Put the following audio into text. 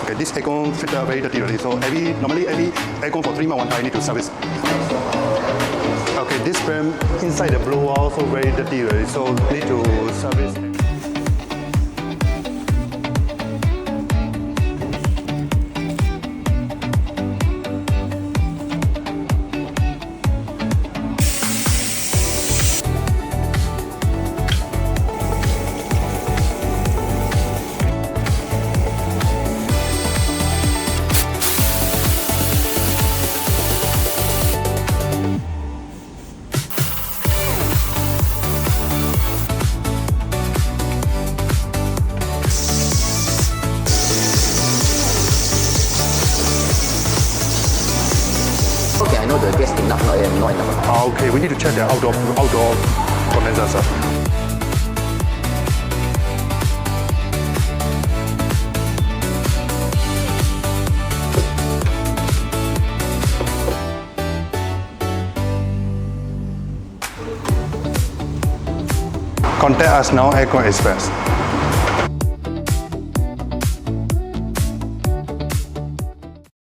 Okay, this aircon filter very dirty already. So normally every aircon for 3 months one time I need to service. Okay, this frame inside the blower also very dirty already. So need to service. Okay, I know the gas enough, not enough. Okay, we need to check the outdoor condenser, sir. Contact us now, Aircon Express.